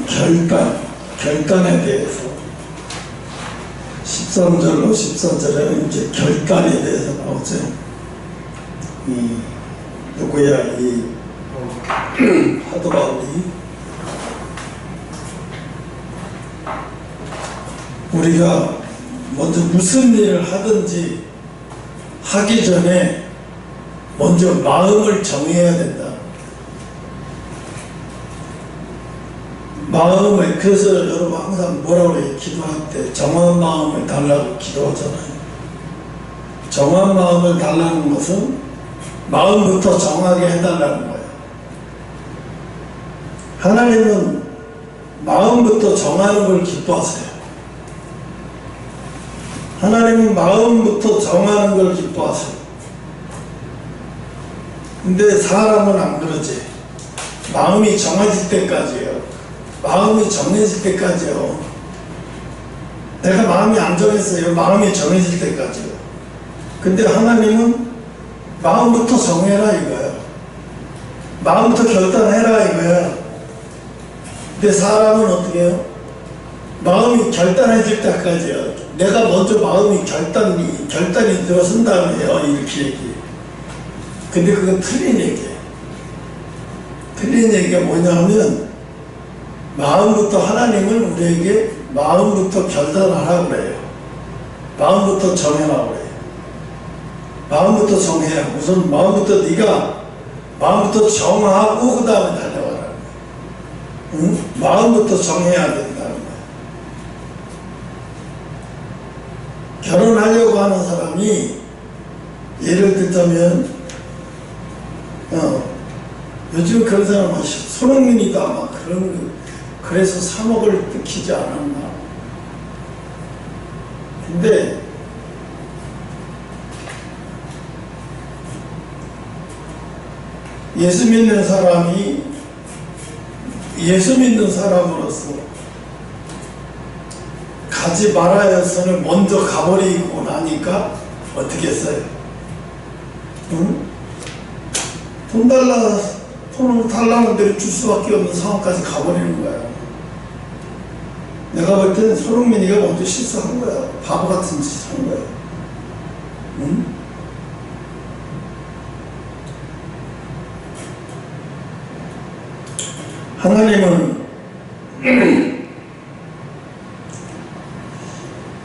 결단에 대해서 13절로 14절에는 이제 결단에 대해서 나오죠. 누구야, 사도 바울이 우리가 먼저 무슨 일을 하든지 하기 전에 먼저 마음을 정해야 된다. 마음을, 그래서 여러분 항상 뭐라고 그래요? 기도할 때 정한 마음을 달라고 기도하잖아요. 정한 마음을 달라는 것은 마음부터 정하게 해달라는 거예요. 하나님은 마음부터 정하는 걸 기뻐하세요. 하나님은 마음부터 정하는 걸 기뻐하세요. 근데 사람은 안 그러지. 마음이 정해질 때까지요. 마음이 정해질 때까지요. 내가 마음이 안 정했어요. 마음이 정해질 때까지요. 근데 하나님은 마음부터 정해라 이거예요. 마음부터 결단해라 이거예요. 근데 사람은 어떻게 해요? 마음이 결단해질 때까지요. 내가 먼저 마음이 결단이 들어선 다음에요. 이렇게 얘기해요. 근데 그건 틀린 얘기예요. 틀린 얘기가 뭐냐면 마음부터, 하나님은 우리에게 마음부터 결단하라고 그래요. 마음부터 정해라고 그래요. 마음부터 정해야, 우선 마음부터 네가 마음부터 정하고 그 다음에 달려가라는 거예요. 응? 마음부터 정해야 된다는 거예요. 결혼하려고 하는 사람이 예를 들자면 요즘 그런 사람 손흥민이다 막 그래서 3억을 뜯기지 않았나. 근데 예수 믿는 사람이 예수 믿는 사람으로서 가지 말아야 할 선을 먼저 가버리고 나니까 어떻게 했어요? 응? 돈을 달라는 대로 줄 수밖에 없는 상황까지 가버리는 거야. 내가 볼 때는 손흥민이가 먼저 실수한 거야. 바보 같은 짓 한 거야. 응? 하나님은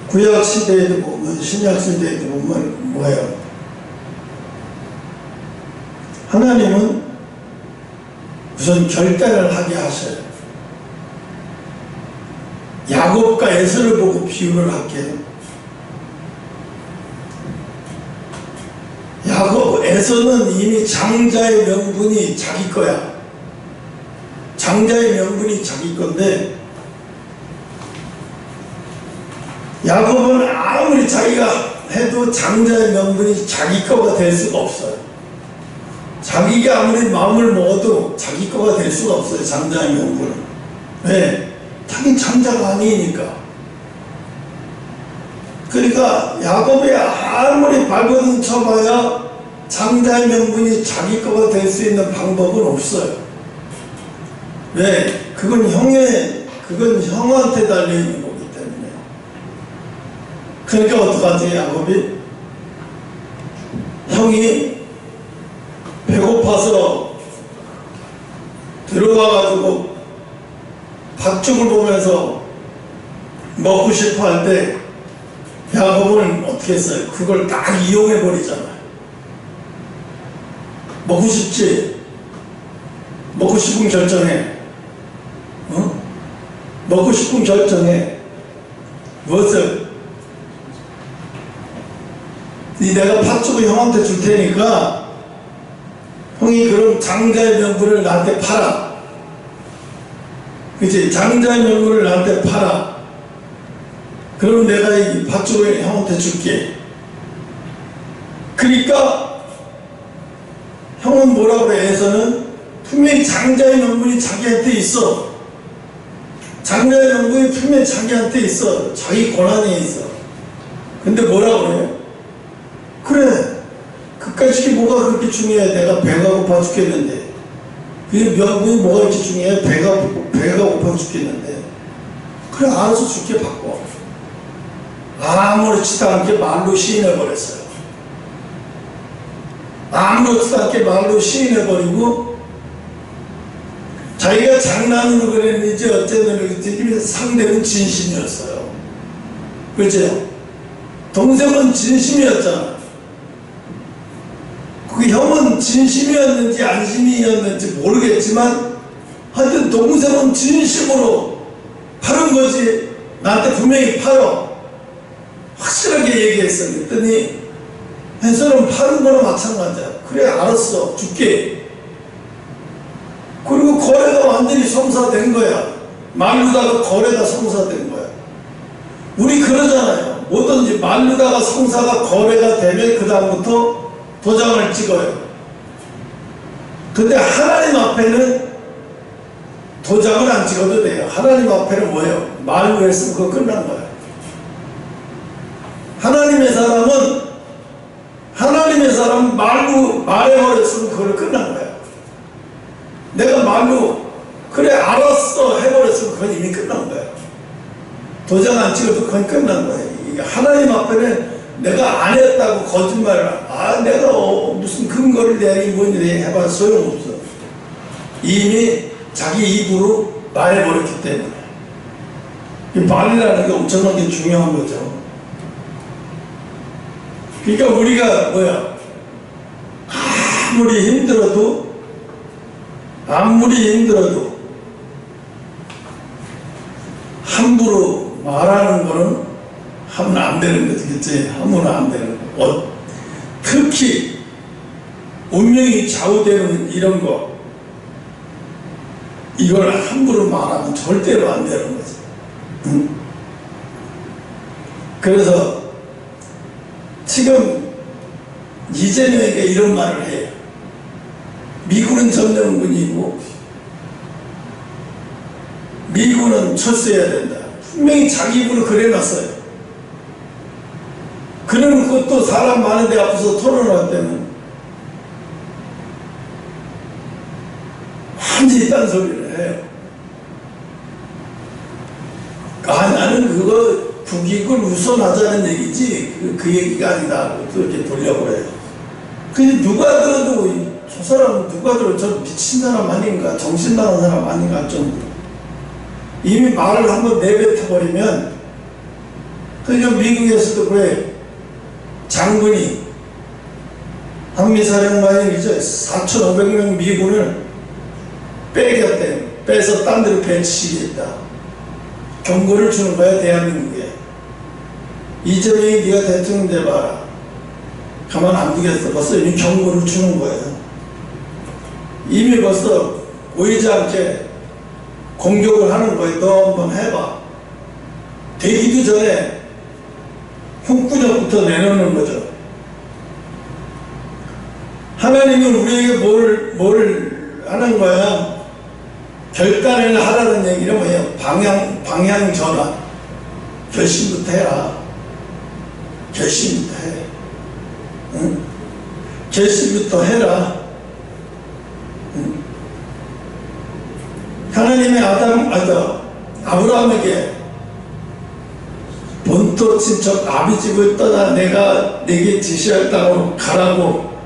구약 시대에도 보면, 신약 시대에도 보면 뭐예요? 하나님은 우선 결단을 하게 하셔요. 야곱과 에서를 보고 비유를 할게요. 에서는 이미 장자의 명분이 자기 거야. 장자의 명분이 자기 건데, 야곱은 아무리 자기가 해도 장자의 명분이 자기 거가 될 수가 없어요. 자기가 아무리 마음을 먹어도 자기 거가 될 수가 없어요. 장자의 명분은. 왜? 자기는 장자가 아니니까. 그러니까 야곱이 아무리 발버둥 쳐봐야 장자의 명분이 자기 거가 될 수 있는 방법은 없어요. 왜? 그건 형한테 달려있는 거기 때문에. 그러니까 어떡하지, 야곱이? 형이 배고파서 들어와가지고 밭죽을 보면서 먹고 싶어 할 때 야곱은 어떻게 했어요? 그걸 딱 이용해 버리잖아요. 먹고 싶지? 먹고 싶은 결정해. 먹고 싶은 결정해. 무엇을? 내가 팥죽을 형한테 줄 테니까 형이 그럼 장자의 명분을 나한테 팔아. 그치? 장자의 명분을 나한테 팔아. 그럼 내가 이 팥죽을 형한테 줄게. 그러니까 형은 뭐라고 그래? 에서는 분명히 장자의 명분이 자기한테 있어. 장자의 명분이 분명히 자기한테 있어. 자기 권한에 있어. 근데 뭐라고 그래? 그래, 그까짓 게 뭐가 그렇게 중요해? 내가 배가 고파 죽겠는데 그게 명분이 뭐가 이렇게 중요해? 배가 고파 죽겠는데. 그래, 알아서 죽게 바꿔. 아무렇지도 않게 말로 시인해버렸어요. 아무렇지도 않게 말로 시인해버리고, 자기가 장난으로 그랬는지 어쨌든 그랬지, 상대는 진심이었어요. 그렇죠? 동생은 진심이었잖아. 그 형은 진심이었는지 안심이었는지 모르겠지만 하여튼 동생은 진심으로 파는 거지. 나한테 분명히 팔어. 확실하게 얘기했어. 그랬더니 해서는 파는 거나 마찬가지야. 그래, 알았어, 줄게. 그리고 거래가 완전히 성사된 거야. 말로다가 거래가 성사된 거야. 우리 그러잖아요. 뭐든지 말로다가 성사가 거래가 되면 그 다음부터 도장을 찍어요. 근데 하나님 앞에는 도장을 안 찍어도 돼요. 하나님 앞에는 뭐예요? 말로 했으면 그거 끝난 거예요. 하나님의 사람은 말로 말해버렸으면 그걸 끝난 거예요. 내가 말로 그래 알았어 해버렸으면 그건 이미 끝난 거예요. 도장 안 찍어도 그건 끝난 거예요. 하나님 앞에는 내가 안 했다고 거짓말을 내가 무슨 근거를 내니 뭐니 해봐 소용없어. 이미 자기 입으로 말해버렸기 때문에. 이 말이라는 게 엄청나게 중요한 거죠. 그러니까 우리가 아무리 힘들어도 함부로 말하는 거는 하면 안 되는 거지, 그치? 하면 안 되는 거. 특히 운명이 좌우되는 이런 거, 이걸 함부로 말하면 절대로 안 되는 거지. 응? 그래서 지금 이재명에게 이런 말을 해요. 미군은 점령군이고 미군은 철수해야 된다. 분명히 자기 입으로 그래놨어요. 그러는 것도 사람 많은 데 앞에서 토론할 때는 완전히 딴 소리를 해요. 나는 그거 국익을 우선하자는 얘기지 그 얘기가 아니다. 또 이렇게 돌려버려요. 근데 누가 들어도 저 사람은 누가 들어도 저 미친 사람 아닌가, 정신 나간 사람 아닌가 할 정도로 이미 말을 한번 내뱉어버리면. 그러니까 미국에서도 그래. 장군이 한미사령관이 4,500명 미군을 빼겠대. 빼서 딴 데로 배치시겠다. 경고를 주는 거야, 대한민국에. 이재명이 네가 대통령 돼봐라. 가만 안 두겠어. 벌써 이미 경고를 주는 거예요. 이미 벌써 보이지 않게 공격을 하는 거예요. 너 한번 해봐. 되기도 전에 흉구적부터 내놓는 거죠. 하나님은 우리에게 뭘 하는 거야? 결단을 하라는 얘기는 뭐예요? 방향 전환. 결심부터 해라. 결심부터 해. 응? 결심부터 해라. 응? 하나님의 아브라함에게 본토 친척 아비 집을 떠나 내가 내게 지시할 땅으로 가라고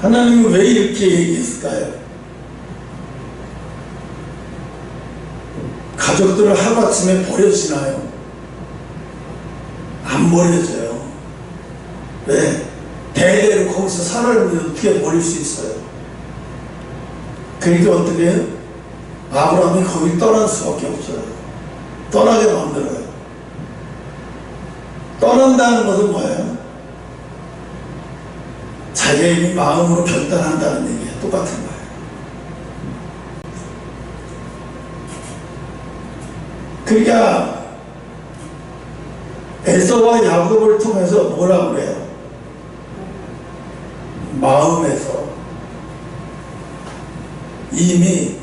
하나님은 왜 이렇게 얘기했을까요? 가족들을 하루아침에 버려지나요? 안 버려져요. 왜? 대대로 거기서 살았는데 어떻게 버릴 수 있어요? 그러니까 어떻게 해요? 아브라함이 거기 떠날 수밖에 없어요. 떠나게 만들어요. 떠난다는 것은 뭐예요? 자기의 마음으로 결단한다는 얘기예요. 똑같은 거예요. 그러니까 에서와 야곱을 통해서 뭐라 그래요? 마음에서 이미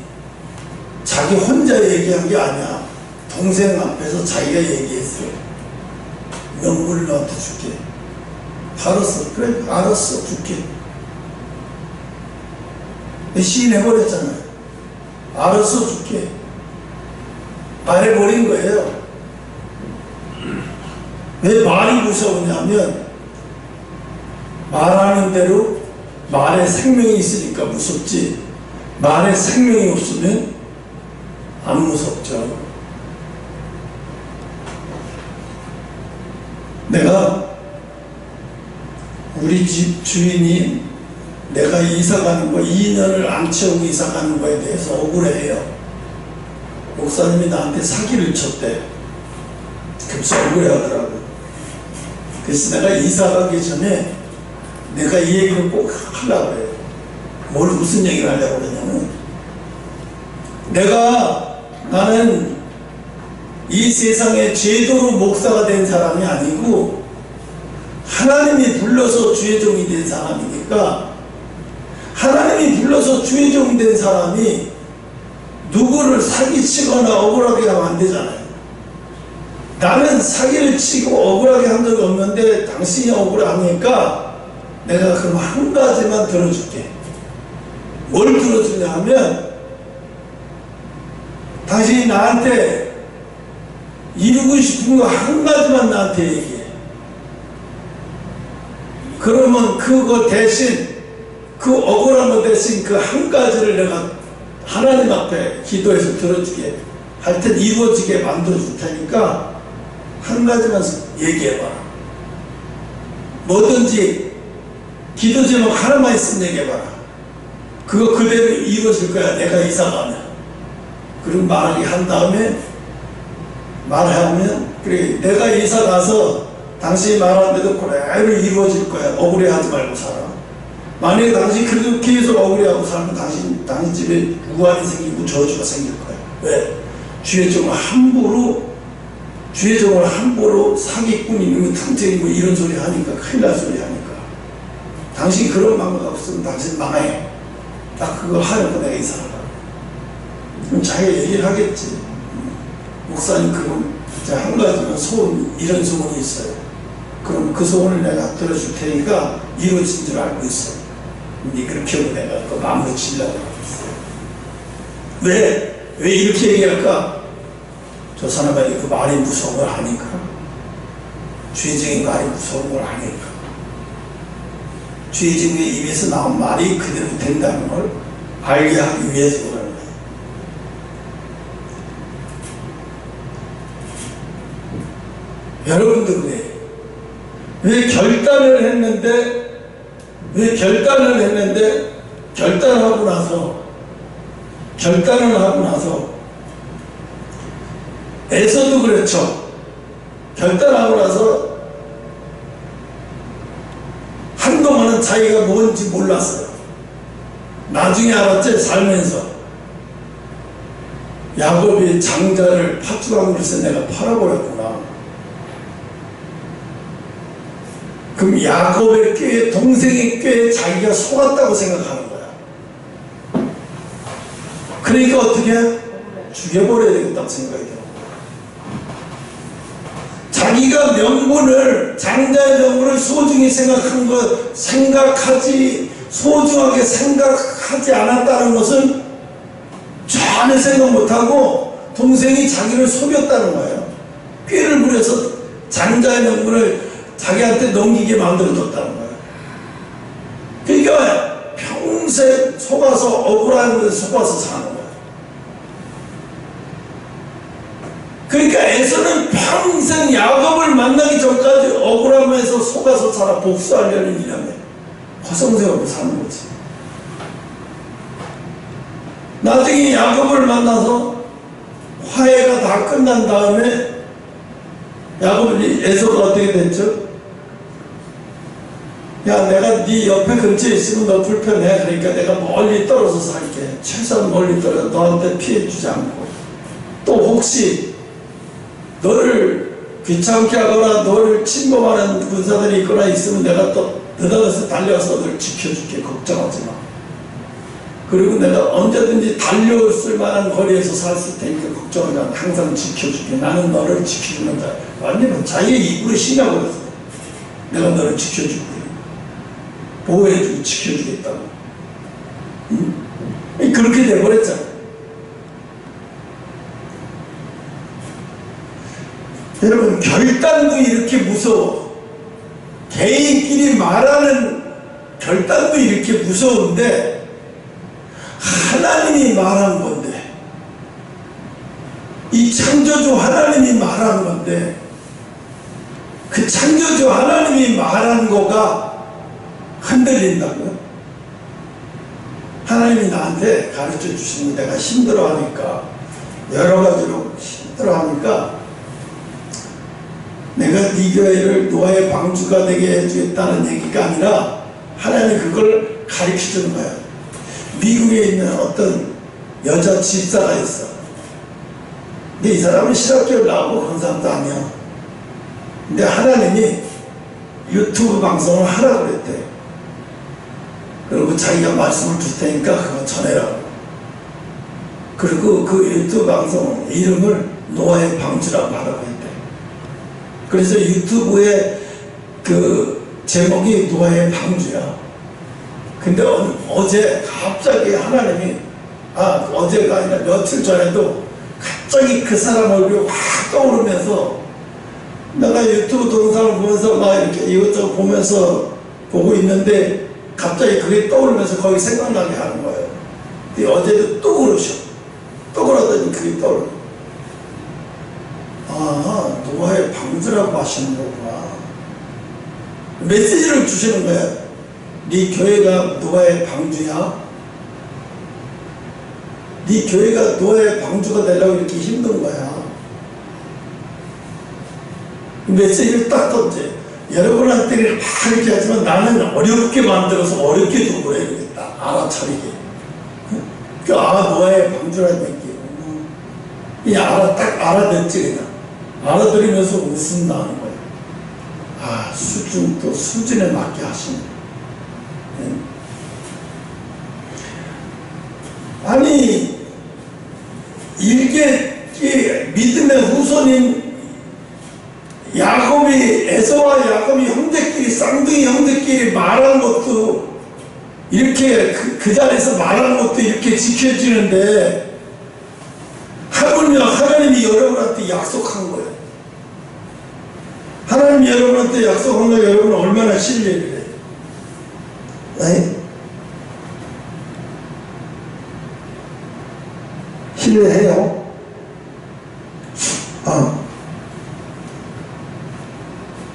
자기 혼자 얘기한 게 아니야. 동생 앞에서 자기가 얘기했어요. 명분을 너한테 줄게. 알았어. 그래, 알았어. 줄게. 시인해버렸잖아요. 알아서 줄게. 말해버린 거예요. 왜 말이 무서우냐면 말하는 대로 말에 생명이 있으니까 무섭지, 말에 생명이 없으면 안 무섭죠. 내가 우리 집 주인이 내가 이사 가는 거 2년을 안 채우고 이사 가는 거에 대해서 억울해해요. 목사님이 나한테 사기를 쳤대. 그래서 억울해하더라고. 그래서 내가 이사 가기 전에 내가 이 얘기를 꼭 하려고 해요. 무슨 얘기를 하려고 그러냐면, 나는 이 세상에 제도로 목사가 된 사람이 아니고 하나님이 불러서 주의 종이 된 사람이니까, 하나님이 불러서 주의 종이 된 사람이 누구를 사기치거나 억울하게 하면 안 되잖아요. 나는 사기를 치고 억울하게 한 적이 없는데 당신이 억울하니까 내가 그럼 한 가지만 들어줄게. 뭘 들어주냐 하면, 당신이 나한테 이루고 싶은 거 한 가지만 나한테 얘기해. 그러면 그거 대신, 그 억울한 거 대신 그 한 가지를 내가 하나님 앞에 기도해서 들어주게, 하여튼 이루어지게 만들어줄 테니까 한 가지만 얘기해봐라. 뭐든지 기도 제목 하나만 있으면 얘기해봐라. 그거 그대로 이루어질 거야, 내가 이사 가면. 그리고 말하게 한 다음에, 말하면, 그래, 내가 이사 가서 당신이 말한 대로 그대로 이루어질 거야. 억울해하지 말고 살아. 만약에 당신이 그래도 계속 억울해하고 살면 당신 집에 우환이 생기고 저주가 생길 거야. 왜? 주의 종을 함부로 사기꾼이고 탕쟁이고 이런 소리 하니까, 큰일 날 소리 하니까. 당신 그런 마음이 없으면 당신 망해. 나 그거 하려고 내가 이사를 가. 그럼 자기가 얘기를 하겠지. 목사님, 그럼 한 가지만 이런 소원이 있어요. 그럼 그 소원을 내가 들어줄 테니까 이루어진 줄 알고 있어. 근데 그렇게 하고 내가 또 마음을 치려고 하고 있어요. 왜 이렇게 얘기할까? 저 사람이 그 말이 무서운 걸 아니까. 주의적인 말이 무서운 걸 아니까. 주의적인 입에서 나온 말이 그대로 된다는 걸 알게 하기 위해서 그러는 거예요. 여러분도 그래요. 왜 결단을 했는데 결단을 하고 나서 에서도 그렇죠. 결단하고 나서 한동안은 자기가 뭔지 몰랐어요. 나중에 알았지, 살면서. 야곱이 장자를 팥죽한 것을 내가 팔아버렸구나. 그럼 야곱의 꾀에, 동생의 꾀에 자기가 속았다고 생각하는 거야. 그러니까 어떻게 해? 죽여버려야 되겠다고 생각이 들어. 자기가 장자의 명분을 소중히 생각한 것, 소중하게 생각하지 않았다는 것은 전혀 생각 못하고 동생이 자기를 속였다는 거예요. 꾀를 부려서 장자의 명분을 자기한테 넘기게 만들어줬다는 거예요. 그러니까 평생 속아서, 억울한 것에 속아서 사는 거예요. 그러니까 에서는 평생 야곱을 만나기 전까지 억울함에서 속아서 살아, 복수하려는 일념에 허송세월을 사는 거지. 나중에 야곱을 만나서 화해가 다 끝난 다음에 에서가 어떻게 됐죠? 야, 내가 네 옆에 근처에 있으면 너 불편해. 그러니까 내가 멀리 떨어져 살게. 최소한 멀리 떨어져 너한테 피해 주지 않고, 또 혹시 너를 귀찮게 하거나 너를 침범하는 군사들이 있거나 있으면 내가 또 느닷없이 달려와서 너를 지켜줄게. 걱정하지 마. 그리고 내가 언제든지 달려올 만한 거리에서 살 테니까 걱정하지 마. 항상 지켜줄게. 나는 너를 지켜주는 자. 완전히 자기의 입으로 신하고 그랬어. 내가 너를 지켜주고 보호해주고 지켜주겠다고. 응? 그렇게 돼버렸잖아요. 여러분, 결단도 이렇게 무서워. 개인끼리 말하는 결단도 이렇게 무서운데 하나님이 말한 건데, 이 창조주 하나님이 말한 건데, 그 창조주 하나님이 말한 거가 흔들린다고요? 하나님이 나한테 가르쳐 주시는 내가 힘들어하니까, 여러 가지로 힘들어하니까 내가 네 교회를 노아의 방주가 되게 해주겠다는 얘기가 아니라 하나님이 그걸 가르쳐 주는 거야. 미국에 있는 어떤 여자 집사가 있어. 근데 이 사람은 실업계를 나오고 그런 사람도 아니야. 근데 하나님이 유튜브 방송을 하라고 그랬대. 그리고 자기가 말씀을 줄 테니까 그거 전해라고. 그리고 그 유튜브 방송 이름을 노아의 방주라고 하라고 했대. 그래서 유튜브에 그 제목이 노아의 방주야. 근데 어제 갑자기 하나님이, 어제가 아니라 며칠 전에도 갑자기 그 사람 얼굴이 확 떠오르면서, 내가 유튜브 동영상을 보면서 막 이렇게 이것저것 보면서 보고 있는데 갑자기 그게 떠오르면서 거기 생각나게 하는 거예요. 근데 어제도 또 그러셔. 또 그러더니 그게 떠오르. 노아의 방주라고 하시는 거구나. 메시지를 주시는 거예요. 네 교회가 노아의 방주야? 네 교회가 노아의 방주가 되려고 이렇게 힘든 거야. 메시지를 딱 던져. 여러분한테는 막 이렇게 하지만 나는 어렵게 만들어서 어렵게 좀 보내야겠다. 알아차리게. 노아의 방주라는 얘기. 그냥 딱 알아듣지, 그냥. 알아들으면서 웃음나는 거예요. 수준도 수준에 맞게 하시는 거예요. 아니, 이게 믿음의 후손인 야곱이, 에서와 야곱이 형제끼리, 쌍둥이 형제끼리 말한 것도 이렇게 그 자리에서 말한 것도 이렇게 지켜지는데, 하물며 하나님이 여러분한테 약속한 거예요. 하나님이 여러분한테 약속한 거 여러분은 얼마나 신뢰를 해요? 신뢰해요?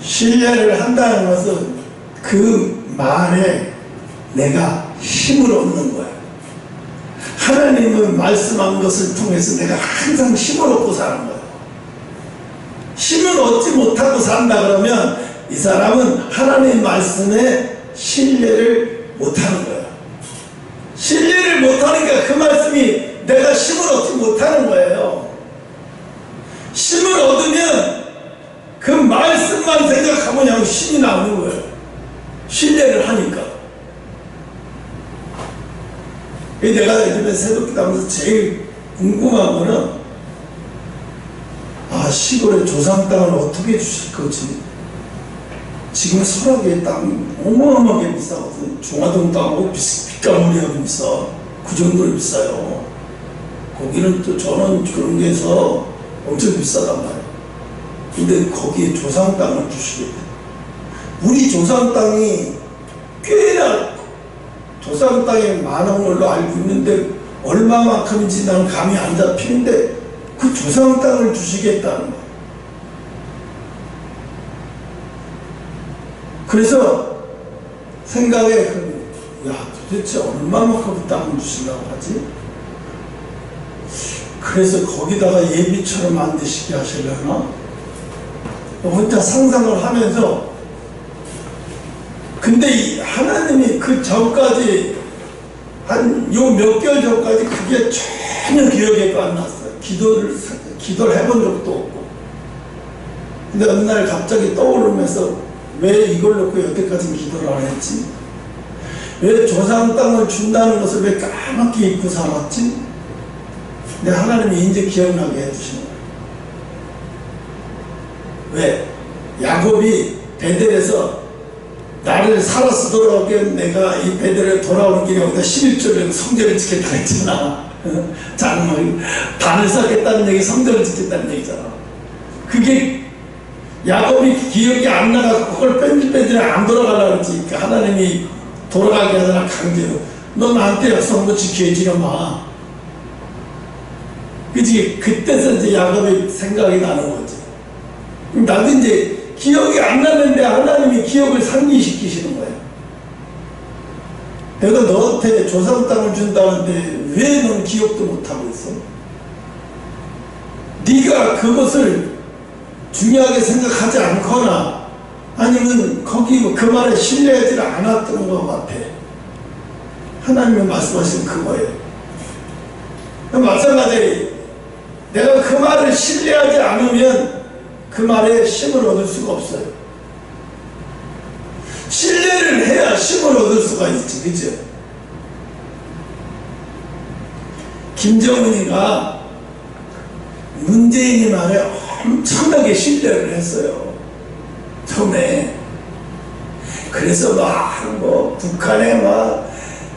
신뢰를 한다는 것은 그 말에 내가 힘을 얻는 거야. 하나님은 말씀한 것을 통해서 내가 항상 힘을 얻고 사는 거예요. 힘을 얻지 못하고 산다 그러면 이 사람은 하나님의 말씀에 신뢰를 못하는 거예요. 신뢰를 못하니까 그 말씀이 내가 힘을 얻지 못하는 거예요. 힘을 얻으면 그 말씀만 생각하면 힘이 나오는 거예요. 신뢰를 하니까. 내가 요즘에 새벽기도 하면서 제일 궁금한 거는, 시골에 조상 땅을 어떻게 주실 거지? 지금 설악의 땅 어마어마하게 비싸거든. 중화동 땅하고 빚가무리하고 비싸. 그 정도로 비싸요. 거기는 또 저는 그런 게 해서 엄청 비싸단 말이에요. 근데 거기에 조상 땅을 주시게 돼. 우리 조상 땅이 꽤나 조상 땅에 많은 걸로 알고 있는데 얼마만큼인지 나는 감이 안 잡히는데 그 조상 땅을 주시겠다는 거예요. 그래서 생각에 도대체 얼마만큼 땅을 주시려고 하지? 그래서 거기다가 예비처럼 만드시게 하시려나? 혼자 상상을 하면서, 근데 이 하나님이 그 전까지 한 요 몇 개월 전까지 그게 전혀 기억에 안 났어요. 기도를 해본 적도 없고. 근데 어느 날 갑자기 떠오르면서 왜 이걸 놓고 여태까지 기도를 안 했지? 왜 조상 땅을 준다는 것을 왜 까맣게 잊고 살았지? 근데 하나님이 이제 기억나게 해주시는 거예요. 왜? 야곱이 베델에서 나를 살아서 돌아오게 내가 이 베델에 돌아오는 길에 여기다 11조를 성전을 짓겠다 했잖아. 장막 단을 쌓겠다는 얘기, 성전을 짓겠다는 얘기잖아. 그게 야곱이 기억이 안 나가고 그걸 뺀질뺀질 안 돌아가려고 그러지. 그러니까 하나님이 돌아가게 하잖아, 강제로. 너 나한테 약속한 지켜야지, 마. 그치? 그때서 이제 야곱의 생각이 나는 거지. 나도 이제 기억이 안 나는데 하나님이 기억을 상기시키시는 거예요. 내가 너한테 조상 땅을 준다는데 왜 넌 기억도 못하고 있어? 네가 그것을 중요하게 생각하지 않거나 아니면 거기 그 말에 신뢰하지 않았던 것 같아. 하나님이 말씀하신 그거예요. 마찬가지로 내가 그 말을 신뢰하지 않으면 그 말에 힘을 얻을 수가 없어요. 신뢰를 해야 힘을 얻을 수가 있지, 그죠? 김정은이가 문재인이 말에 엄청나게 신뢰를 했어요, 처음에. 그래서 뭐 북한에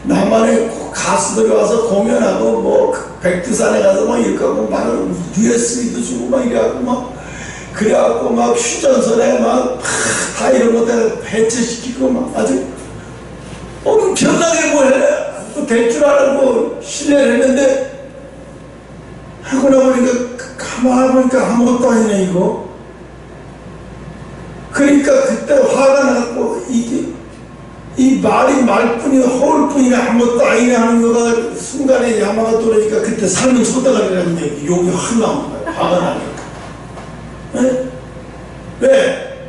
남한에 가수들이 와서 공연하고 백두산에 가서 이렇게 하고 USB도 주고 이래갖고 그래갖고 휴전선에 다 이런 것들 배치시키고 아주 엄청나게 될 줄 알고 신뢰를 했는데 하고 나보니까 가만히 보니까 아무것도 아니네, 이거. 그러니까 그때 화가 나고 이 말이 말뿐이 허울뿐이 아무것도 아니네 하는 거가 순간에 야마가 떨어지니까 그때 삶은 쏟아가리라는 얘기, 욕이 확 나온 거예요. 화가 나니까. 네? 왜?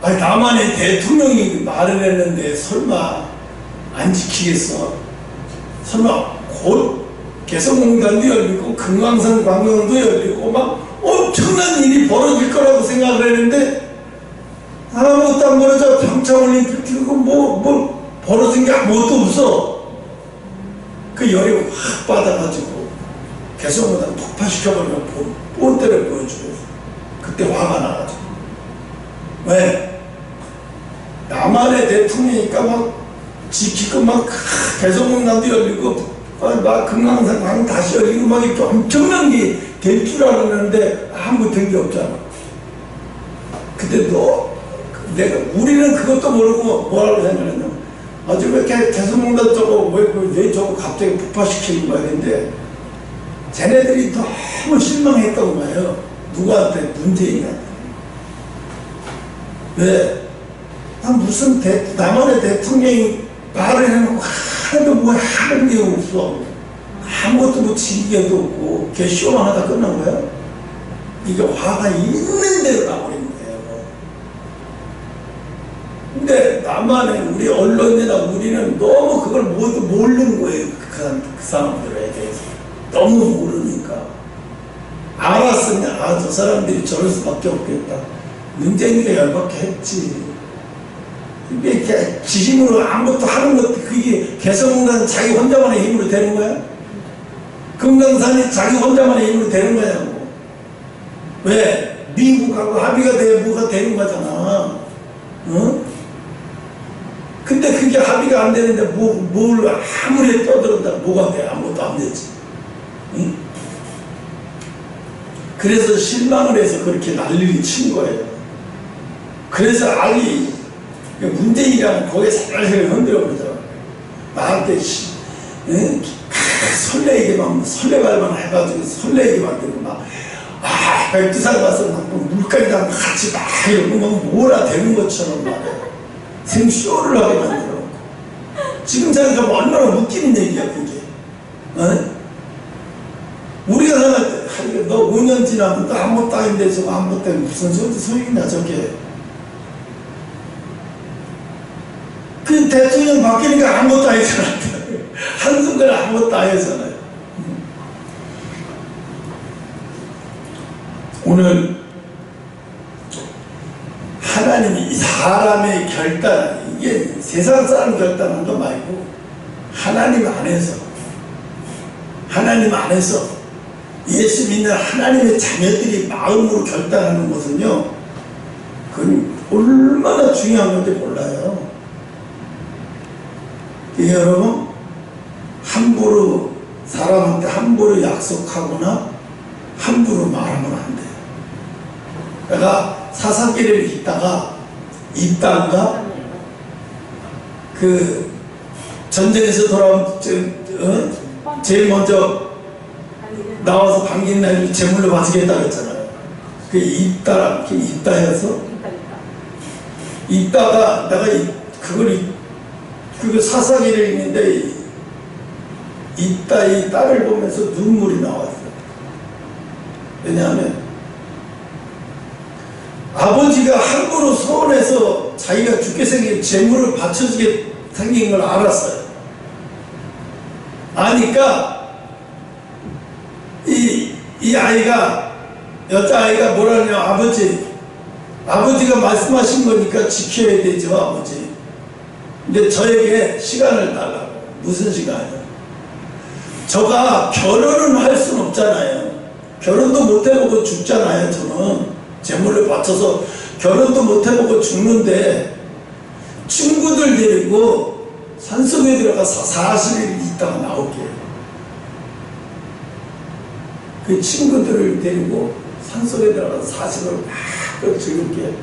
아니, 남한의 대통령이 말을 했는데 설마 안 지키겠어? 설마 곧 개성공단도 열리고 금강산 관광도 열리고 엄청난 일이 벌어질 거라고 생각을 했는데 아무것도 안 벌어져. 평창올림픽 그리고 벌어진 게 아무것도 없어. 그 열이 확 받아가지고 개성공단 폭파시켜버리면 본때를 보여주고 그때 화가 나가지고. 왜? 남한의 대통령이니까 지키고 개성공단도 열리고 금강산 강 다시 열리고 이렇게 엄청난 게 될 줄 알았는데 아무 된 게 없잖아. 근데 우리는 그것도 모르고 뭐라고 생각했냐면 아주 왜 이렇게 개성공단 저거 왜 저거 갑자기 폭파시키는 거야. 근데 쟤네들이 너무 실망했던 거예요. 누구한테? 문재인한테. 왜? 무슨 남한의 대통령이 말을 해놓고 하나도 하는 게 없어. 아무것도 지기게도 없고 걔 쇼만 하다 끝난 거야. 이게 화가 있는 대로 나버린 거예요. 근데 남한의 우리 언론이나 우리는 너무 그걸 모르는 거예요. 그 사람들에 대해서. 너무 모르니까. 알았으면 저 사람들이 저럴 수밖에 없겠다. 문재인이가 열받게 했지. 이게 지 힘으로 아무것도 하는 것도 그게 개성공단 자기 혼자만의 힘으로 되는 거야? 금강산이 자기 혼자만의 힘으로 되는 거냐고. 왜? 미국하고 합의가 돼야 뭐가 되는 거잖아. 어? 근데 그게 합의가 안 되는데 뭘 아무리 떠들었다 뭐가 돼? 아무것도 안 되지. 응? 그래서 실망을 해서 그렇게 난리를 친 거예요. 그래서 문재인이라는 거기에 살살 흔들어 보죠. 나한테 설레발만 해가지고 설레게 만들고 백두산 가서 물까지다 같이 이러고 몰아대는 것처럼 말이야. 생쇼를 하게 만들어. 지금 생각하면 얼마나 웃기는 얘기야 그게. 어? 우리가 생각할 때 너 5년 지나면 또 아무것도 아닌데 저거 아무것도 무슨 소리냐 저게. 그 대통령 바뀌니까 아무것도 아니잖아. 한순간에 아무것도 아니잖아요. 오늘 하나님이 사람의 결단, 이게 세상 사람 결단한 거 말고 하나님 안에서 예수 믿는 하나님의 자녀들이 마음으로 결단하는 것은요, 그건 얼마나 중요한 건지 몰라요. 여러분, 함부로 사람한테 함부로 약속하거나 함부로 말하면 안 돼요. 내가 사사기를 있다가 그 전쟁에서 돌아온 제일 먼저 나와서 반긴 날을 제물로 바치겠다 그랬잖아요. 그 있다해서 있다가 내가 그걸 사사기를 읽는데 이 딸을 보면서 눈물이 나왔어요. 왜냐하면 아버지가 함부로 서원해서 자기가 죽게 생긴 재물을 바쳐주게 생긴 걸 알았어요. 아니까 이 아이가, 여자아이가 뭐라 하냐, 아버지가 말씀하신 거니까 지켜야 되죠, 아버지. 근데 저에게 시간을 달라고. 무슨 시간이요? 저가 결혼은 할 수는 없잖아요. 결혼도 못 해보고 죽잖아요. 저는 재물을 바쳐서 결혼도 못 해보고 죽는데 친구들 데리고 산속에 들어가서 40일 있다가 나올게요. 그 친구들을 데리고 산속에 들어가서 40일 막 즐겁게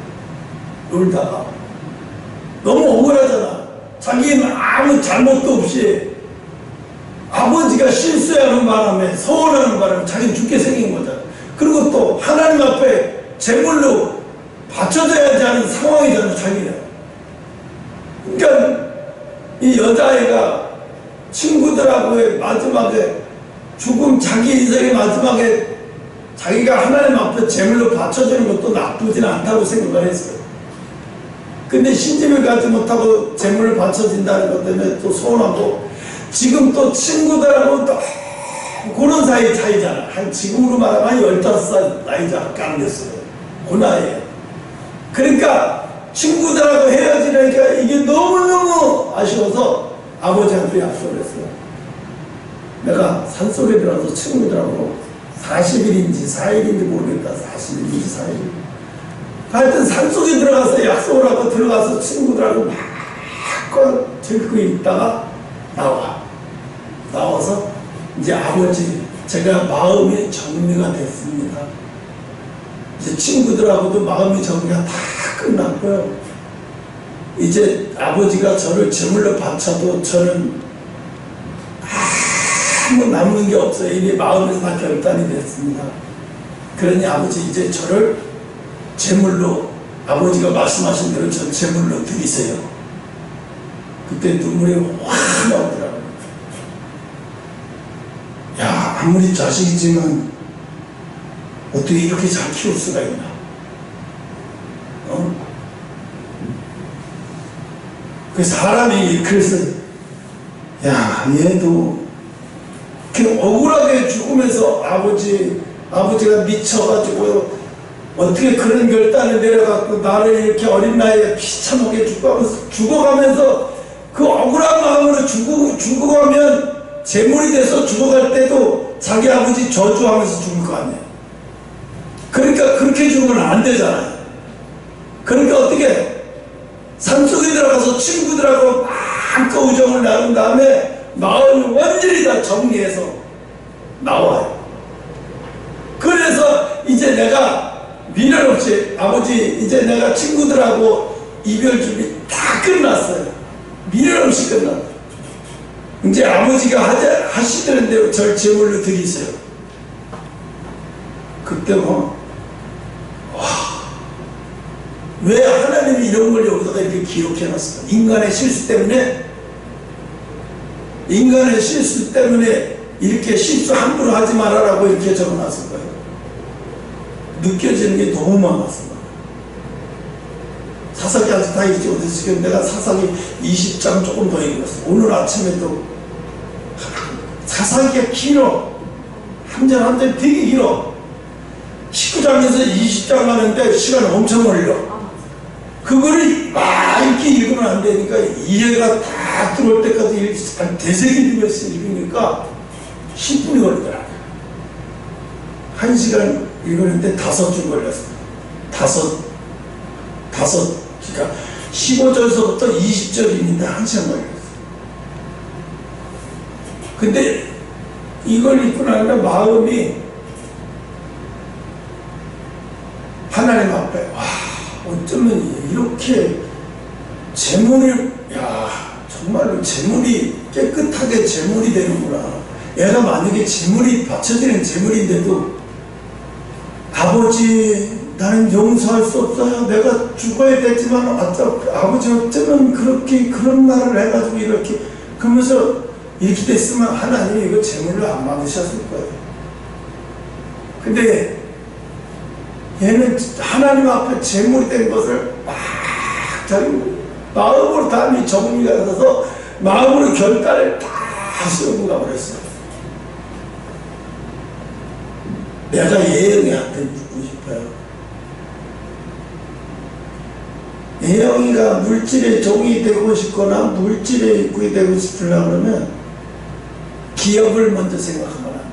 놀다가 너무 억울하잖아. 자기는 아무 잘못도 없이 아버지가 실수하는 바람에 서운하는 바람에 자기는 죽게 생긴 거잖아. 그리고 또 하나님 앞에 제물로 바쳐줘야지 하는 상황이잖아, 자기는. 그러니까 이 여자애가 친구들하고의 마지막에 자기 인생의 마지막에 자기가 하나님 앞에 제물로 바쳐주는 것도 나쁘진 않다고 생각을 했어요. 근데 신집을 가지 못하고 제물을 바쳐진다는 것 때문에 또 서운하고, 지금 또 친구들하고 또 그런 사이 차이잖아. 지금으로 말하면 한 15살 나이밖에 안 됐어요. 그 나이에. 그러니까 친구들하고 헤어지니까 이게 너무너무 아쉬워서 아버지한테 약속을 했어요. 내가 산속에 들어가서 친구들하고 40일인지 4일인지 모르겠다. 40일인지 4일. 하여튼 산속에 들어가서 약속을 하고 들어가서 친구들하고 막 즐기고 있다가 나와서 이제 아버지, 제가 마음이 정리가 됐습니다. 이제 친구들하고도 마음이 정리가 다 끝났고요. 이제 아버지가 저를 제물로 바쳐도 저는 아무 남는 게 없어요. 이미 마음에서 다 결단이 됐습니다. 그러니 아버지, 이제 저를 제물로, 아버지가 말씀하신 대로 저 제물로 드리세요. 그때 눈물이 확 나오더라고요. 야, 아무리 자식이지만 어떻게 이렇게 잘 키울 수가 있나? 그 사람이 그래서, 야, 얘도 그 억울하게 죽으면서 아버지가 미쳐가지고 어떻게 그런 결단을 내려갖고 나를 이렇게 어린 나이에 비참하게 죽어가면서 그 억울한 마음으로 죽어가면 재물이 돼서 죽어갈 때도 자기 아버지 저주하면서 죽을 거 아니에요. 그러니까 그렇게 죽으면 안 되잖아요. 그러니까 어떻게 산속에 들어가서 친구들하고 마음껏 우정을 나눈 다음에 마음을 완전히 다 정리해서 나와요. 그래서 이제 내가 미련 없이, 아버지, 이제 내가 친구들하고 이별 준비 다 끝났어요. 미련 없이 끝났어요. 이제 아버지가 하시던 대로 절 제물로 드리세요. 그때 왜 하나님이 이런 걸 여기다가 이렇게 기록해놨을까? 인간의 실수 때문에 이렇게 실수 함부로 하지 말아라고 이렇게 적어놨을 거예요. 느껴지는 게 너무 많았습니다. 사사기 아직 다 읽지 못했어요. 내가 사사기 20장 조금 더 읽었어. 오늘 아침에 또 사사기가 길어. 한 절 한 절 되게 길어. 19장에서 20장 하는데 시간 엄청 걸려. 그거를 막 이렇게 읽으면 안 되니까 이해가 다 들어올 때까지 한 대세기면서 읽으니까 10분이 걸리더라고요. 1시간 읽었는데 5줄 걸렸어요. 그러니까 15절서부터 20절 읽는데 1시간 걸렸어요. 근데 이걸 입고 나면 마음이 하나님 앞에 와, 어쩌면 이렇게 재물을, 야, 정말로 재물이 깨끗하게 재물이 되는구나. 얘가 만약에 재물이 바쳐지는 재물인데도 아버지 나는 용서할 수 없어요. 내가 죽어야 되지만 아버지 어쩌면 그렇게 그런 말을 해가지고 이렇게 그러면서 이렇게 됐으면 하나님이 이거 재물을 안 받으셨을 거예요. 근데 얘는 하나님 앞에 재물이 된 것을 막 자기 마음으로 다 정리가 돼서 마음으로 결단을 다 세우고 가버렸어요. 내가 예영이한테 묻고 싶어요. 예영이가 물질의 종이 되고 싶거나 물질의 일꾼이 되고 싶으려고 그러면 기업을 먼저 생각하면 안 돼요.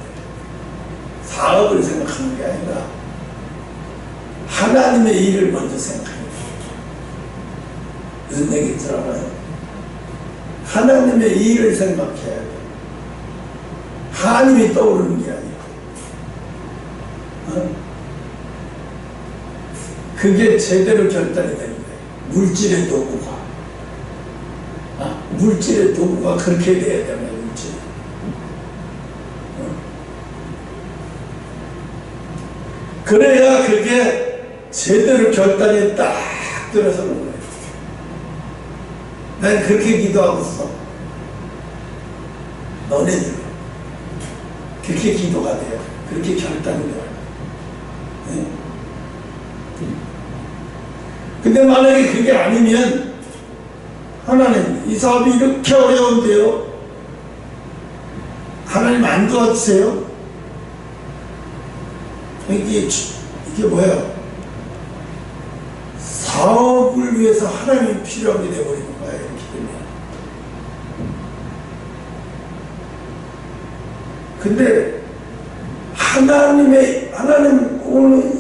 사업을 생각하는 게 아니라 하나님의 일을 먼저 생각해야 돼요. 무슨 얘기 들어봐요? 하나님의 일을 생각해야 돼요. 하나님이 떠오르는 게 아니고. 그게 제대로 결단이 되는 거예요. 물질의 도구가. 물질의 도구가 그렇게 돼야 되는 물질. 그래야 그게 제대로 결단이 딱 들어서는 거예요. 난 그렇게 기도하고 있어. 너네들 그렇게 기도가 돼요. 그렇게 결단이 돼요. 네. 근데 만약에 그게 아니면 하나님 이 사업이 이렇게 어려운데요. 하나님 안 도와주세요. 이게 뭐예요? 사업을 위해서 하나님이 필요하게 되어버리는 거예요. 이렇게 되면. 근데 하나님 오늘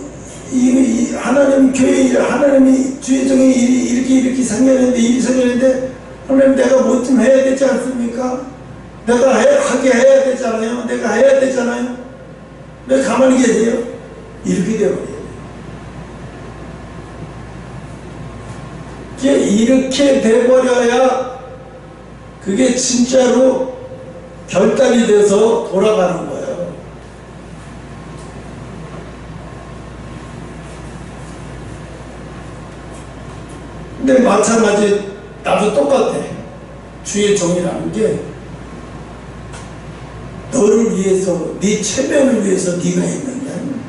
하나님 교회 일, 하나님이 주의종의 일이 이렇게 생겼는데 일이 생겼는데 하나님 내가 뭐 좀 해야 되지 않습니까? 내가 하게 해야 되잖아요. 내가 해야 되잖아요. 내가 가만히 계세요. 이렇게 되어버려요. 이렇게 돼버려야 그게 진짜로 결단이 돼서 돌아가는 거예요. 근데 마찬가지 나도 똑같아. 주의 종이라는 게 너를 위해서 네 체면을 위해서 네가 있는 게 아니야.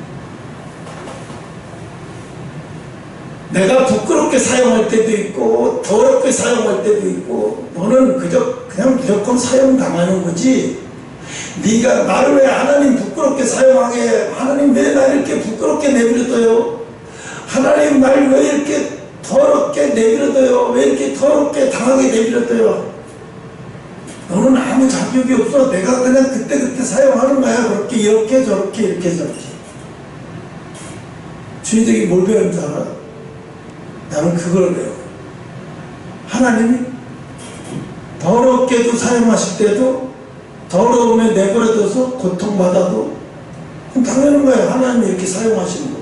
내가 부끄럽게 사용할 때도 있고 더럽게 사용할 때도 있고 너는 그냥 무조건 사용당하는 거지. 네가 나를 왜 하나님 부끄럽게 사용하게, 하나님 왜 나 이렇게 부끄럽게 내버려둬요? 하나님 날 왜 이렇게 더럽게 내버려둬요? 왜 이렇게 더럽게 당하게 내버려둬요? 너는 아무 자격이 없어. 내가 그냥 그때 사용하는 거야. 그렇게 이렇게 저렇게 이렇게 저렇게. 주인들이 뭘 배우는 줄 알아? 나는 그걸 배워. 하나님이 더럽게도 사용하실 때도 더러움에 내버려둬서 고통받아도 당연한 거예요. 하나님이 이렇게 사용하시는 거예요.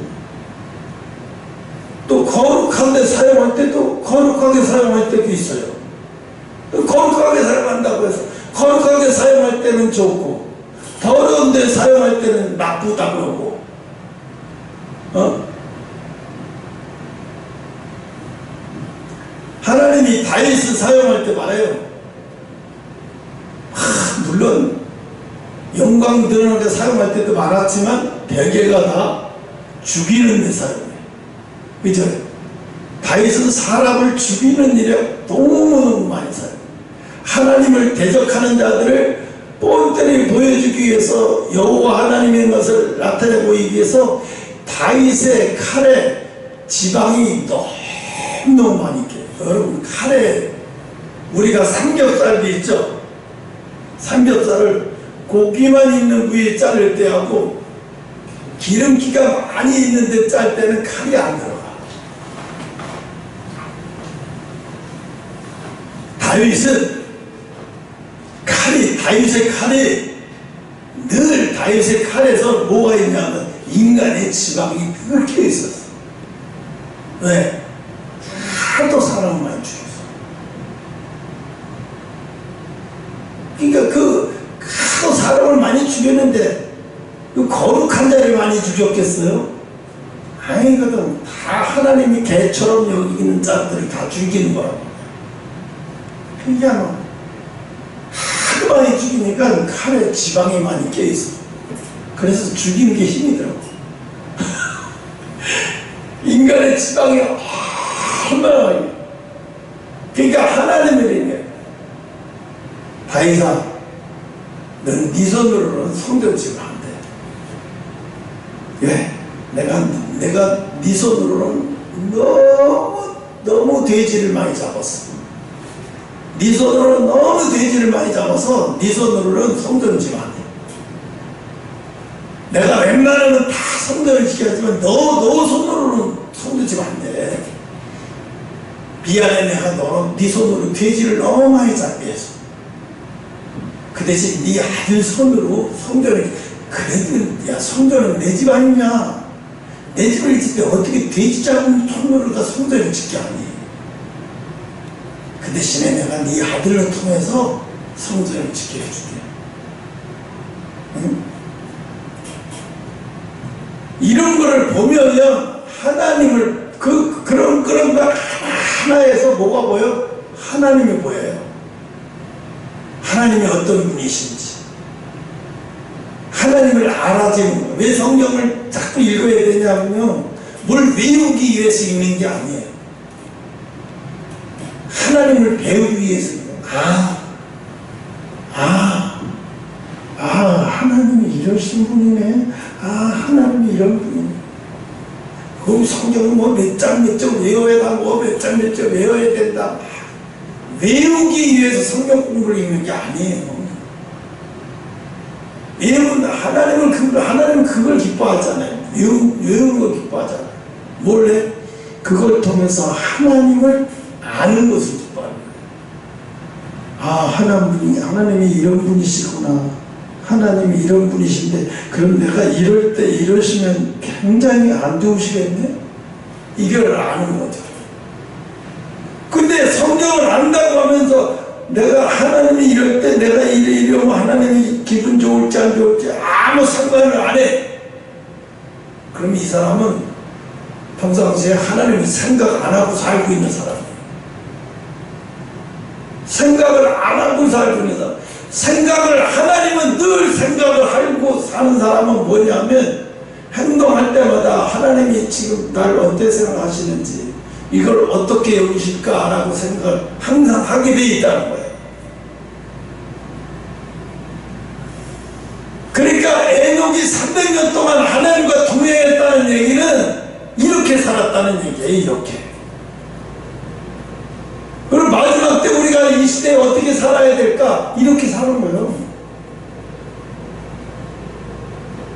또 거룩한데 사용할 때도 거룩하게 사용할 때도 있어요. 거룩하게 사용한다고 해서 거룩하게 사용할 때는 좋고 더러운데 사용할 때는 나쁘다고 하고 하나님이 다윗을 사용할 때 말해요. 물론 영광 드러나게 사용할 때도 많았지만 대개가 다 죽이는 데 사용해요. 그죠? 다윗은 사람을 죽이는 일에 너무너무 많이 사용해요. 하나님을 대적하는 자들을 뻔뻔히 보여주기 위해서 여호와 하나님의 것을 나타내 보이기 위해서 다윗의 칼에 지방이 너무너무 많이 있게. 여러분 칼에 우리가 삼겹살도 있죠. 삼겹살을 고기만 있는 부위에 자를 때하고 기름기가 많이 있는데 짤 때는 칼이 안 들어가. 다윗은 칼이, 다윗의 칼이, 늘 다윗의 칼에서 뭐가 있냐면 인간의 지방이 얽혀 있었어. 왜? 하도 사람을 많이 죽였어. 그러니까 하도 사람을 많이 죽였는데 그 거룩한 자를 많이 죽였겠어요? 아니거든. 다 하나님이 개처럼 여기는 자들을 다 죽이는 거라고. 그러니까 하도 많이 죽이니까 칼에 지방이 많이 껴있어. 그래서 죽이는 게 힘이더라고. 인간의 지방이 얼마나 많이. 그러니까 하나님을 얘기해. 다윗아, 넌 네 손으로는 성전 지으면 안 돼. 왜? 내가 네 손으로는 너무 돼지를 많이 잡았어. 네 손으로는 너무 돼지를 많이 잡아서 네 손으로는 성전을 지으면 안 돼. 내가 웬만하면 다 성전을 지켜야지만 너 손으로는 성전 지으면 안 돼. 미안해, 내가 네 손으로 돼지를 너무 많이 잡게 했어. 그 대신 네 아들 손으로 성전을, 그래도 야, 성전은 내 집 아니냐. 내 집을 짓때 어떻게 돼지 잡은 손으로 다 성전을 짓게 하니. 그 대신에 내가 네 아들을 통해서 성전을 짓게 해줄게. 응? 이런 거를 보면요, 하나님을 그런 거 하나에서 뭐가 보여? 하나님이 보여요. 하나님이 어떤 분이신지, 하나님을 알아지는 거예요. 왜 성경을 자꾸 읽어야 되냐면요, 뭘 외우기 위해서 읽는 게 아니에요. 하나님을 배우기 위해서 읽는 거예요. 하나님이 이러신 분이네. 하나님이 이런 분이네. 그 성경은 뭐 몇 장 몇 장 외워야 하고 몇 장 몇 장 외워야 된다. 외우기 위해서 성경 공부를 읽는 게 아니에요. 왜냐면 하나님은 그걸 기뻐하잖아요. 외우는 걸 기뻐하잖아요. 몰래 그걸 통해서 하나님을 아는 것을 기뻐하는 거예요. 하나님이 이런 분이시구나. 하나님이 이런 분이신데, 그럼 내가 이럴 때 이러시면 굉장히 안 좋으시겠네? 이걸 아는 거죠. 근데 성경을 안다고 하면서 내가 하나님이 이럴 때 내가 이러면 하나님이 기분 좋을지 안 좋을지 아무 상관을 안 해. 그럼 이 사람은 평상시에 하나님을 생각 안 하고 살고 있는 사람이에요. 생각을 안 하고 살고 있는 사람. 하나님은 늘 생각을 하고 사는 사람은 뭐냐면, 행동할 때마다 하나님이 지금 나를 어떻게 생각하시는지, 이걸 어떻게 여기실까라고 생각을 항상 하게 돼 있다는 거예요. 그러니까 에녹이 300년 동안 하나님과 동행했다는 얘기는 이렇게 살았다는 얘기예요. 이렇게. 그리고 마지막 때 우리가 이 시대에 어떻게 살아야 될까? 이렇게 사는 거예요.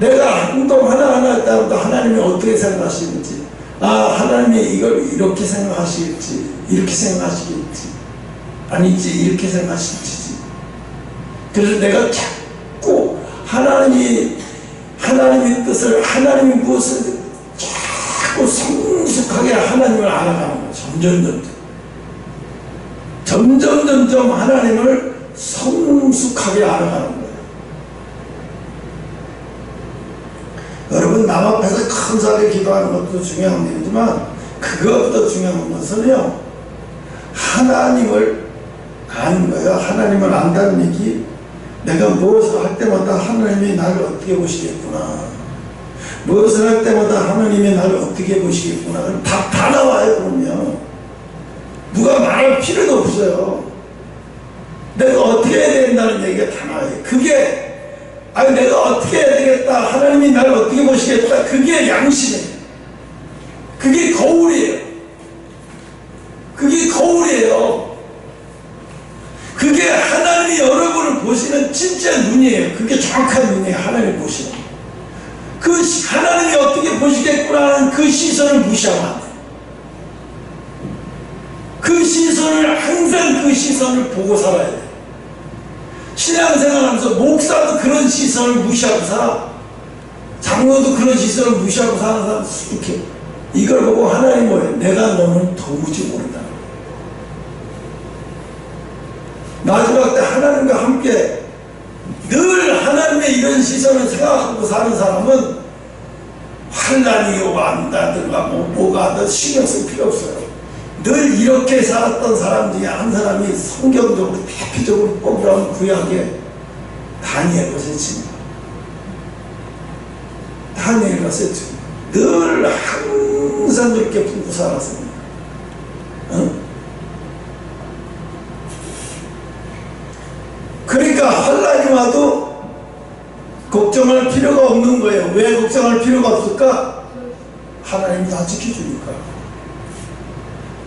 내가 행동 하나하나 할 때마다 하나님이 어떻게 생각하시는지, 하나님이 이걸 이렇게 생각하시겠지, 이렇게 생각하시겠지, 아니지, 이렇게 생각하실지. 그래서 내가 자꾸 하나님의 뜻을, 하나님의 무엇을 자꾸 성숙하게 하나님을 알아가는 거예요. 점점 하나님을 성숙하게 알아가는 거예요. 여러분, 남 앞에서 감사하게 기도하는 것도 중요한 일이지만, 그것보다 중요한 것은요, 하나님을 아는 거예요. 하나님을 안다는 얘기. 내가 무엇을 할 때마다 하나님이 나를 어떻게 보시겠구나. 무엇을 할 때마다 하나님이 나를 어떻게 보시겠구나. 다 나와요. 그러면 누가 말할 필요도 없어요. 내가 어떻게 해야 된다는 얘기가 다 나와요. 그게 내가 어떻게 해야 되겠다, 하나님이 나를 어떻게 보시겠다, 그게 양심이에요. 그게 거울이에요. 그게 하나님이 여러분을 보시는 진짜 눈이에요. 그게 정확한 눈이에요. 하나님을 보시는 그 하나님이 어떻게 보시겠구나 하는 그 시선을 무시하면 안 돼요. 그 시선을, 항상 그 시선을 보고 살아야 돼요. 신앙생활하면서 목사도 그런 시선을 무시하고 살아. 장로도 그런 시선을 무시하고 사는 사람 수두룩해. 이걸 보고 하나님 뭐예요? 내가 너는 도무지 모른다. 마지막 때 하나님과 함께 늘 하나님의 이런 시선을 생각하고 사는 사람은 환난이 왔다든가 뭐가 하든 신경 쓸 필요 없어요. 늘 이렇게 살았던 사람 중에 한 사람이 성경적으로 대표적으로 꼽으라면 구약의 다니엘과 세치입니다. 다니엘과 세치 늘 항상 이렇게 품고 살았습니다. 그러니까 환난이 와도 걱정할 필요가 없는 거예요. 왜 걱정할 필요가 없을까? 하나님이 다 지켜주니까.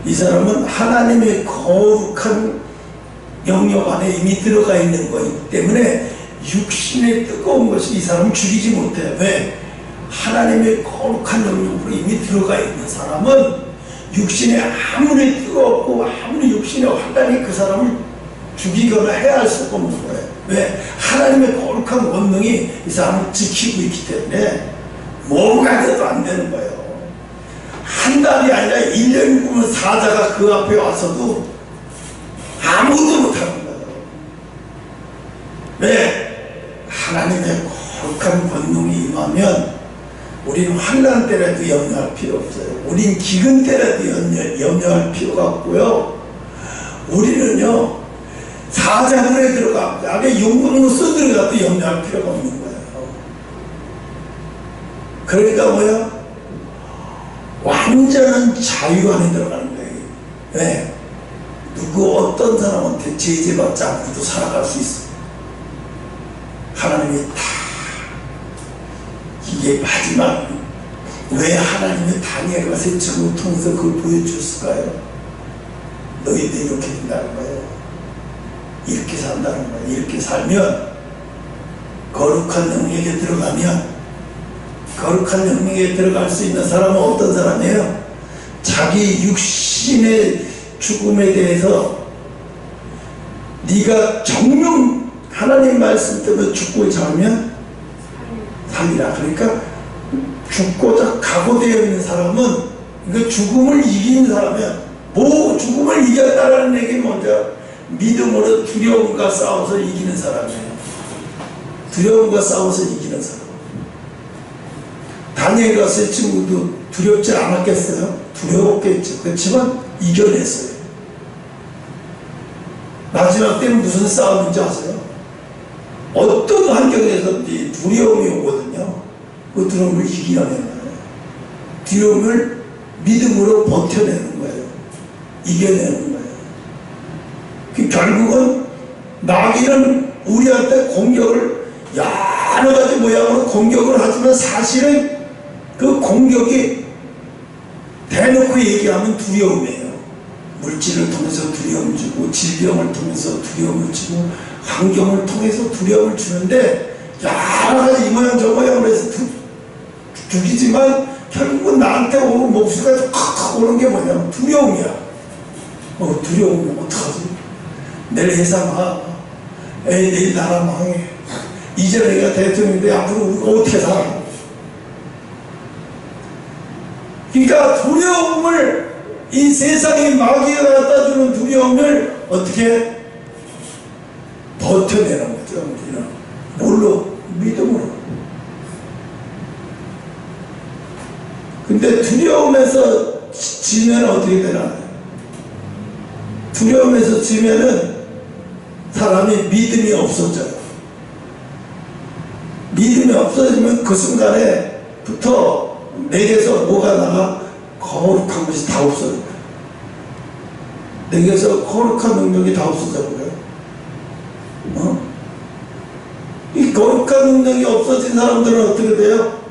이 사람은 하나님의 거룩한 영역 안에 이미 들어가 있는 거기 때문에 육신의 뜨거운 것이 이 사람을 죽이지 못해요. 왜? 하나님의 거룩한 영역으로 이미 들어가 있는 사람은 육신에 아무리 뜨겁고 아무리 육신의 환난이 그 사람을 죽이거나 해할 수가 없는 거예요. 왜? 하나님의 거룩한 권능이 이 사람을 지키고 있기 때문에 뭐가 돼도 안 되는 거예요. 한 달이 아니라 1년 굶은 사자가 그 앞에 와서도 아무도 못하는 거예요. 왜? 하나님의 거룩한 권능이 임하면 우리는 환난 때라도 염려할 필요 없어요. 우린 기근 때라도 염려할 필요가 없고요. 우리는요 사자굴에 들어가 안에 용광로 써들어가도 염려할 필요가 없는 거예요. 그러니까 뭐야? 완전한 자유 안에 들어가는 거예요. 왜? 누구 어떤 사람한테 제재받지 않고도 살아갈 수 있어요. 하나님이 다 이게 마지막 왜 하나님의 다니엘과 세척을 통해서 그걸 보여줬을까요? 너희들 이렇게 된다는 거예요. 이렇게 산다는 거예요. 이렇게 살면 거룩한 영역에 들어가면 거룩한 영역에 들어갈 수 있는 사람은 어떤 사람이에요? 자기 육신의 죽음에 대해서 네가 정령 하나님 말씀 때문에 죽고 자면 살리라. 그러니까 죽고자 각오되어 있는 사람은 그 죽음을 이기는 사람이야. 뭐 죽음을 이겼다라는 얘기 먼저 믿음으로 두려움과 싸워서 이기는 사람이에요. 두려움과 싸워서 이기는 사람. 다니엘과 세 친구도 두렵지 않았겠어요? 두려웠겠죠. 그렇지만 이겨냈어요. 마지막 때는 무슨 싸움인지 아세요? 어떤 환경에서든지 두려움이 오거든요. 그 두려움을 이겨내는 거예요. 두려움을 믿음으로 버텨내는 거예요. 이겨내는 거예요. 결국은 마귀는 우리한테 공격을 여러 가지 모양으로 공격을 하지만 사실은 그 공격이 대놓고 얘기하면 두려움이에요. 물질을 통해서 두려움 주고 질병을 통해서 두려움을 주고 환경을 통해서 두려움을 주는데 여러 가지 이 모양 저 모양으로 해서 죽이지만 결국은 나한테 오는 몹시가 칵 오는 게 뭐냐면 두려움이야. 두려움이면 어떡하지? 내일 회사 망, 내일 나라 망해. 이제 내가 대통령인데 앞으로 우리가 어떻게 살아? 그러니까 두려움을 이 세상에 마귀가 갖다 주는 두려움을 어떻게 버텨내는 거죠. 우리는 뭘로? 믿음으로. 근데 두려움에서 지면 어떻게 되나? 두려움에서 지면은 사람이 믿음이 없어져요. 믿음이 없어지면 그 순간에부터 내게서 뭐가 나가? 거룩한 것이 다 없어져요. 내게서 거룩한 능력이 다 없어져요. 이 거룩한 능력이 없어진 사람들은 어떻게 돼요?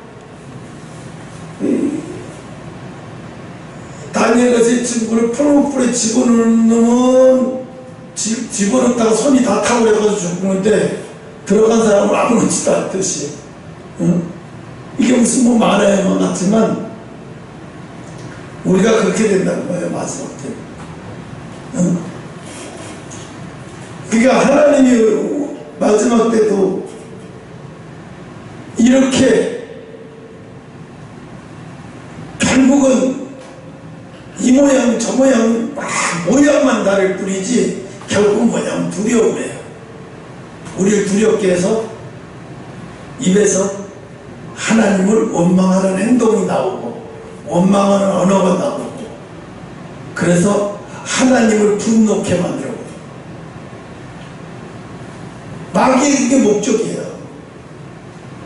다니엘과 제 친구를 풀무불에 집어넣으면 집어넣다가 손이 다 타고 해가지고 죽는데 들어간 사람은 아무렇지도 않듯이 이게 무슨 뭐 만화에만 같지만 우리가 그렇게 된다는 거예요. 마지막 때. 그러니까 하나님이 마지막 때도 이렇게 결국은 이 모양 저 모양 막 모양만 다를 뿐이지 결국 뭐냐면 두려움이에요. 우리를 두렵게 해서 입에서 하나님을 원망하는 행동이 나오고 원망하는 언어가 나오고 그래서 하나님을 분노케 만들고 마귀의 그게 목적이에요.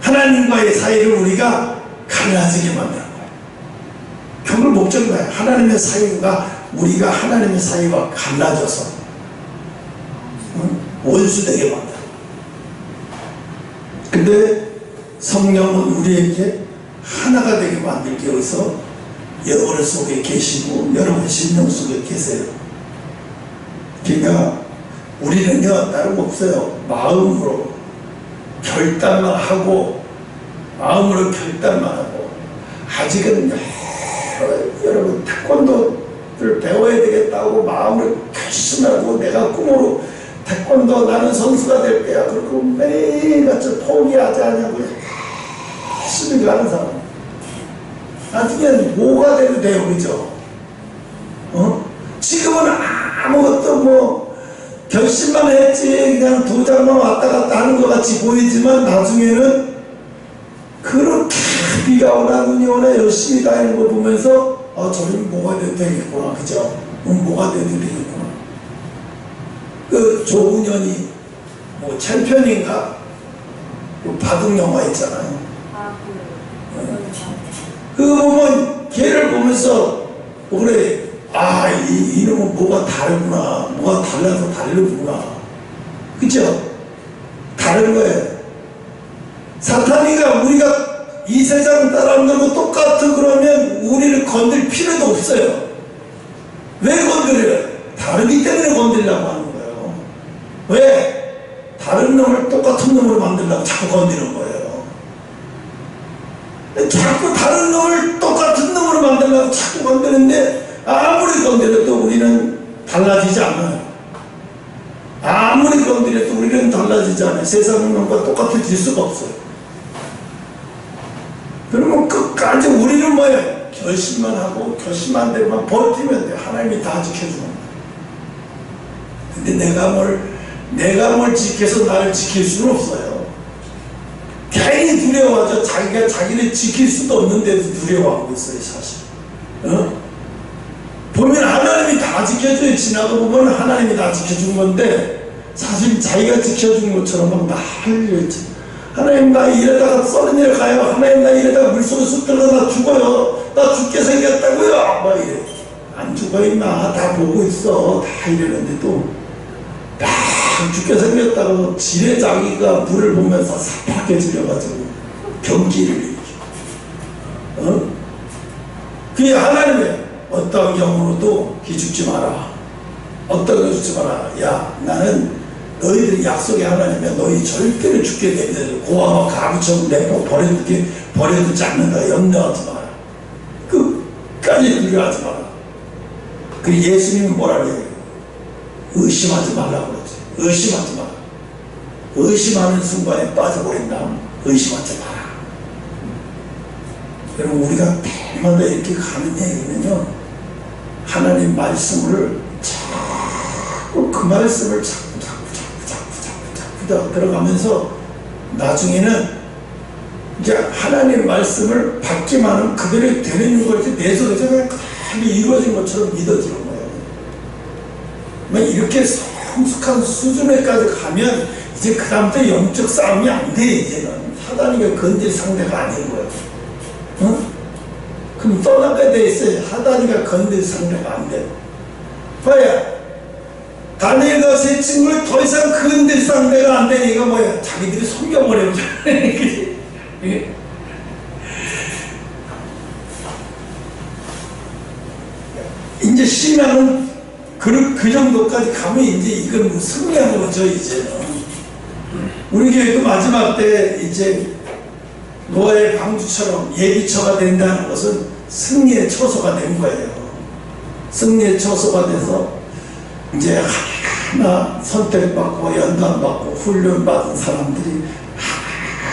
하나님과의 사이를 우리가 갈라지게 만드는 거예요. 결국 목적이 뭐예요? 하나님의 사이가 우리가 하나님의 사이와 갈라져서 원수되게 만들어요. 근데 성령은 우리에게 하나가 되게 만들기 위해서 여러분 속에 계시고 여러분 심령 속에 계세요. 그러니까 우리는요 다른 없어요. 마음으로 결단만 하고 마음으로 결단만 하고 아직은 여러분 태권도를 배워야 되겠다고 마음을 결심하고 내가 꿈으로 태권도 나는 선수가 될 거야 그리고 매일같이 포기하지 않냐고 열심히 가는 사람 나중에 뭐가 돼도 돼요. 그죠? 지금은 아무것도 뭐 결심만 했지 그냥 도장만 왔다 갔다 하는 것 같이 보이지만 나중에는 그렇게 비가 오나 눈이 오나 열심히 다니는 걸 보면서 저는 뭐가 돼도 되겠구나. 그죠? 뭐가 돼도 되겠구나. 그 조은현이 뭐 챔피언인가 그 바둑 영화 있잖아요. 그거 보면 걔를 보면서 그래 이놈은 뭐가 다르구나 뭐가 달라서 다르구나. 그죠? 다른 거예요. 사탄이가 우리가 이 세상 사람들과 똑같아 그러면 우리를 건들 필요도 없어요. 왜 건드려요? 다르기 때문에 건드리려고 하는 거예요. 왜? 다른 놈을 똑같은 놈으로 만들려고 자꾸 건드리는 거예요. 자꾸 다른 놈을 똑같은 놈으로 만들려고 자꾸 건드는데 아무리 건드려도 우리는 달라지지 않아요. 아무리 건드려도 우리는 달라지지 않아요. 세상 놈과 똑같아질 수가 없어요. 그러면 끝까지 우리는 뭐예요? 결심만 하고 결심한 대로만 버티면 돼요. 하나님이 다 지켜주는 거예요. 근데 내가 뭘 지켜서 나를 지킬 수는 없어요. 괜히 두려워하죠. 자기가 자기를 지킬 수도 없는데도 두려워하고 있어요. 사실 보면 하나님이 다 지켜줘요. 지나가 보면 하나님이 다 지켜준 건데 사실 자기가 지켜준 것처럼 막 난리를 쳐. 하나님 나 이러다가 썰은 일 가요. 하나님 나 이러다가 물속에 쑥 들어가 나 죽어요. 나 죽게 생겼다고요. 막 이래. 안 죽어 임마. 다 보고 있어. 다 이러는데 또 막 죽게 생겼다고 지레 자기가 물을 보면서 삽박해지려가지고 경기를 일으켜. 그게 하나님의 어떤 경우로도 기죽지 마라. 어떤 거 죽지 마라. 야 나는 너희들이 약속의 하나님이야. 너희 절대로 죽게 되면 고아와 가부처럼 내가 버려두지 않는다. 염려하지 마라. 끝까지 두려워하지 마라. 그 예수님은 뭐라 그래요? 의심하지 말라고 그러지. 의심하지 마라. 의심하는 순간에 빠져버린다. 의심하지 마라. 여러분 우리가 때마다 이렇게 가는 얘기는요 하나님 말씀을 자꾸 그 말씀을 자꾸 들어가면서 나중에는 이제 하나님 말씀을 받기만 하면 그대로 되는 것이 내 속에서 그냥 이루어진 것처럼 믿어지는 거예요. 이렇게 성숙한 수준에까지 가면 이제 그 다음부터 영적 싸움이 안 돼. 이제는 사단이가 건질 상대가 아닌 거예요. 그럼 떠나게 돼 있어요. 하단이가 건들 상대가 안 돼. 봐야 다니엘과 세 친구를 더 이상 건들 상대가 안 되니까 뭐야? 자기들이 숨겨버려요. 이제 신앙은 그 정도까지 가면 이제 이건 뭐 승리하는 거죠. 이제는 우리 교회도 마지막 때 이제 노아의 방주처럼 예비처가 된다는 것은 승리의 처소가 된 거예요. 승리의 처소가 돼서 이제 하나 선택받고 연단받고 훈련받은 사람들이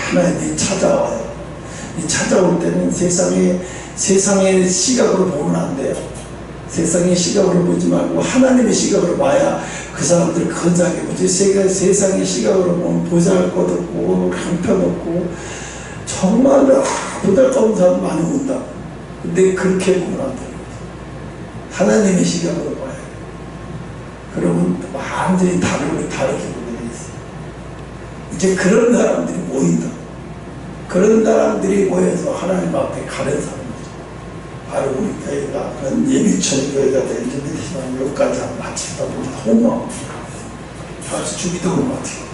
하나님이 찾아와요. 이 찾아올 때는 세상의 시각으로 보면 안 돼요. 세상의 시각으로 보지 말고 하나님의 시각으로 봐야 그 사람들 건장해 보지. 세상의 시각으로 보면 보잘것없고 형편없고 정말로 보잘것없는 사람 많이 온다. 근데 그렇게 보면 안 돼요. 하나님의 시각으로 봐야 돼요. 그러면 완전히 다르게 보게 돼 있어요. 이제 그런 사람들이 모인다. 그런 사람들이 모여서 하나님 앞에 가는 사람이죠. 바로 우리 교회가 그런 예비천 교회가 되는지만 여기까지 마치다 보니 너무 아프다. 다시 주기도를 마치고